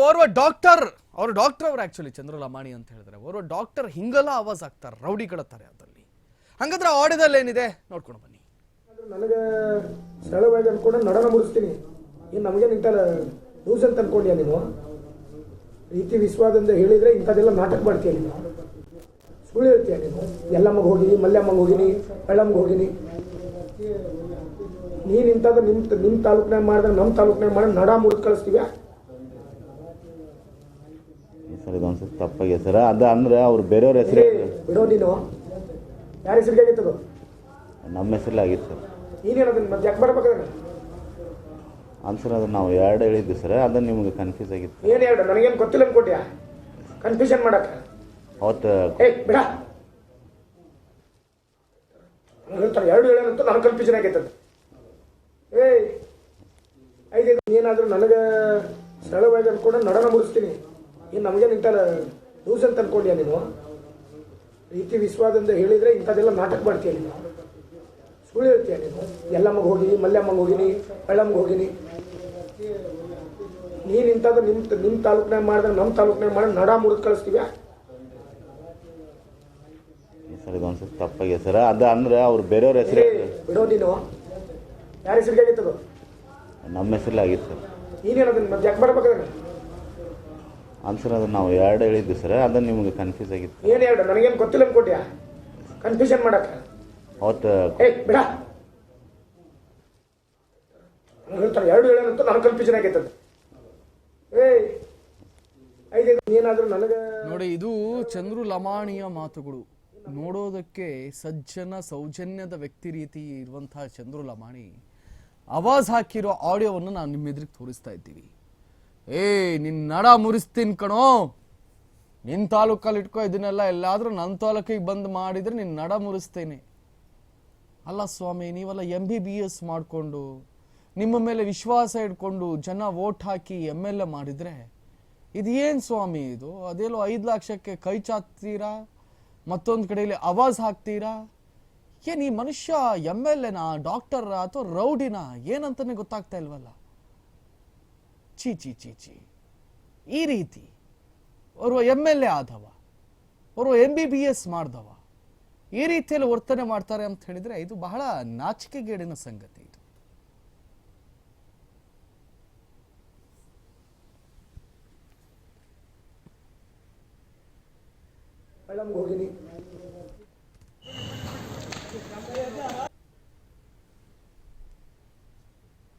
ಓರ್ವ ಡಾಕ್ಟರ್ ಅವರು ಆಕ್ಚುಲಿ ಚಂದ್ರು ಲಮಾಣಿ ಅಂತ ಹೇಳಿದ್ರೆ ಓರ್ವ ಡಾಕ್ಟರ್ ಹಿಂಗೆಲ್ಲ ಆವಾಜ್ ಆಗ್ತಾರೆ ರೌಡಿಗಳ ತರ ಅದಲ್ಲಿ. ಹಂಗಂದ್ರೆ ಆಡಿಯೋದಲ್ಲಿ ಏನಿದೆ ನೋಡ್ಕೊಂಡು ಬನ್ನಿ. ನನಗೆ ಸರಳವಾಗಿ ಅನ್ಕೊಂಡು ನಡನ ಮುಗಿಸ್ತೀನಿ. ಇನ್ನು ನಮಗೆ ನಿಂತಲ್ಲ ನ್ಯೂಸ್ ಅಂತ ಅನ್ಕೊಂಡ್ಯಾ ನೀನು? ರೀತಿ ವಿಶ್ವಾಸದಿಂದ ಹೇಳಿದ್ರೆ ಇಂಥದ್ದೆಲ್ಲ ನಾಟಕ ಮಾಡ್ತೀಯ ನೀನು, ಸುಳ್ಳು ಹೇಳ್ತೀಯ ನೀನು. ಎಲ್ಲಮ್ಮಗೆ ಹೋಗಿನಿ, ಮಲ್ಯಮ್ಮಗೆ ಹೋಗಿನಿ, ಬೆಳ್ಳಮ್ಮಗೆ ಹೋಗಿನಿ. ನೀನು ಇಂಥದ್ದು ನಿಮ್ಮ ತಾಲೂಕಿನಾಗ ಮಾಡಿದ್ರೆ ನಮ್ಮ ತಾಲೂಕಿನಾಗ ಮಾಡಿ ನಡ ಮುರಿದು ಕಳಿಸ್ತೀವಿ. ಸರ್ ಇದೊಂದು ತಪ್ಪಾಗಿದೆ ಸರ್. ಅದು ಅಂದ್ರೆ ಅವ್ರು ಬೇರೆಯವ್ರ ಹೆಸರು ಬಿಡೋ ನೀನು. ಯಾರ ಹೆಸರಿಗೆ ಆಗಿತ್ತದು? ನಮ್ಮ ಹೆಸರಲ್ಲಿ ಆಗಿತ್ತು ಸರ್. ನೀನೇನದು ಮತ್ತೆ ಯಾಕೆ ಬರ್ಬೇಕಾದ್ರೆ? ಸರ್ ಅದು ನಾವು ಎರಡು ಹೇಳಿದ್ವಿ ಸರ್, ಅದನ್ನು ನಿಮ್ಗೆ ಕನ್ಫ್ಯೂಸ್ ಆಗಿತ್ತು. ಏನು ಎರಡು? ನನಗೇನು ಗೊತ್ತಿಲ್ಲ ಅನ್ಕೊಟ್ಯಾ ಕನ್ಫ್ಯೂಷನ್ ಮಾಡಕ್ಕೆ? ಅವತ್ತು ಬಿಡ ಹೇಳ್ತಾರೆ ಎರಡು ಹೇಳೋಣಂತ ನನಗೆ ಕನ್ಫ್ಯೂಷನ್ ಆಗೈತದ. ಐದೈದು ಏನಾದರೂ ನನಗೆ ಸರಳವಾಗಿ ಅನ್ಕೊಂಡು ನಡನ ಮುಗಿಸ್ತೀನಿ. ಇನ್ನು ನಮಗೆ ನಿಂತಲ್ಲ ನ್ಯೂಸ್ ಅಂತ ಅನ್ಕೊಂಡ್ಯಾ ನೀನು? ರೀತಿ ವಿಶ್ವಾಸದಿಂದ ಹೇಳಿದ್ರೆ ಇಂಥದ್ದೆಲ್ಲ ನಾಟಕ ಮಾಡ್ತೀಯ ನೀನು, ಸುಳ್ಳು ಹೇಳ್ತೀಯ ನೀನು. ಎಲ್ಲಮ್ಮಗೆ ಹೋಗಿನಿ, ಮಲ್ಯಮ್ಮಗೆ ಹೋಗಿನಿ, ಬೆಳ್ಳಮ್ಮಗೆ ಹೋಗಿನಿ. ನೀನು ಇಂಥದ್ದು ನಿಮ್ಮ ತಾಲೂಕಿನಾಗ ಮಾಡಿದ್ರೆ ನಮ್ಮ ತಾಲೂಕಿನಾಗ ಮಾಡಿ ನಡ ಮುರಿದು ಕಳಿಸ್ತೀವಿ. ಸರ್ ಇದೊಂದು ತಪ್ಪಾಗಿದೆ ಸರ್. ಅದು ಅಂದ್ರೆ ಅವ್ರು ಬೇರೆಯವ್ರ ಹೆಸರು ಬಿಡೋ ನೀನು. ಯಾರ ಹೆಸರಿಗೆ ಆಗಿತ್ತದು? ನಮ್ಮ ಹೆಸರಲ್ಲಿ ಆಗಿತ್ತು ಸರ್. ನೀನೇನದು ಮತ್ತೆ ಯಾಕೆ ಬರ್ಬೇಕಾದ್ರೆ? ಸರ್ ಅದು ನಾವು ಎರಡು ಹೇಳಿದ್ವಿ ಸರ್, ಅದನ್ನು ನಿಮ್ಗೆ ಕನ್ಫ್ಯೂಸ್ ಆಗಿತ್ತು. ಏನು ಎರಡು? ನನಗೇನು ಗೊತ್ತಿಲ್ಲ ಅನ್ಕೊಟ್ಯಾ ಕನ್ಫ್ಯೂಷನ್ ಮಾಡಕ್ಕೆ? ಅವತ್ತು ಬಿಡ ಹೇಳ್ತಾರೆ ಎರಡು ಹೇಳೋಣಂತ ನನಗೆ ಕನ್ಫ್ಯೂಷನ್ ಆಗೈತದ. ಐದೈದು ಏನಾದರೂ ನನಗೆ ನೋಡಿ, ಇದು ಚಂದ್ರು ಲಮಾಣಿಯ ಮಾತುಗಳು. ನೋಡೋದಕ್ಕೆ ಸಜ್ಜನ ಸೌಜನ್ಯದ ವ್ಯಕ್ತಿ ರೀತಿ ಇರುವಂತಹ ಚಂದ್ರು ಲಮಾಣಿ ಆವಾಜ್ ಹಾಕಿರೋ ಆಡಿಯೋವನ್ನು ನಾವು ನಿಮ್ಮ ಎದುರಿಗೆ ತೋರಿಸ್ತಾ ಇದ್ದೀವಿ. ನಿನ್ನ ನಡ ಮುರಿಸ್ತೀನಿ ಕಣೋ, ನಿನ್ನ ತಾಲೂಕಲ್ಲಿ ಇಟ್ಕೋ ಇದನ್ನೆಲ್ಲ, ಎಲ್ಲಾದರೂ ನನ್ನ ತಾಲೂಕಿಗೆ ಬಂದು ಮಾಡಿದರೆ ನಿನ್ನ ನಡ ಮುರಿಸ್ತೇನೆ. ಅಲ್ಲ ಸ್ವಾಮಿ, ನೀವೆಲ್ಲ MBBS ಮಾಡಿಕೊಂಡು ನಿಮ್ಮ ಮೇಲೆ ವಿಶ್ವಾಸ ಇಟ್ಕೊಂಡು ಜನ ವೋಟ್ ಹಾಕಿ MLA ಮಾಡಿದರೆ ಇದೇನು ಸ್ವಾಮಿ ಇದು? ಅದೇಲೋ 5 ಲಕ್ಷಕ್ಕೆ ಕೈ ಚಾಚ್ತೀರಾ, ಮತ್ತೊಂದು ಕಡೆಯಲ್ಲಿ ಆವಾಜ್ ಹಾಕ್ತೀರಾ. ಏನು ಈ ಮನುಷ್ಯ MLAನಾ, ಡಾಕ್ಟರ್ ಅಥವಾ ರೌಡಿನಾ ಏನಂತಾನೆ ಗೊತ್ತಾಗ್ತಾ ಇಲ್ವಲ್ಲ. ಚೀ ಚೀ ಚೀ ಚೀ. ಈ ರೀತಿ ಅವರು MLA ಆದವ, ಅವರು MBBS ಮಾಡ್ದವ, ಈ ರೀತಿಯಲ್ಲಿ ವರ್ತನೆ ಮಾಡ್ತಾರೆ ಅಂತ ಹೇಳಿದ್ರೆ ಇದು ಬಹಳ ನಾಚಿಕೆಗೇಡಿನ ಸಂಗತಿ. ಇದು ಬೆಳ್ಳಮ್ಗೆ ಹೋಗಿನಿ,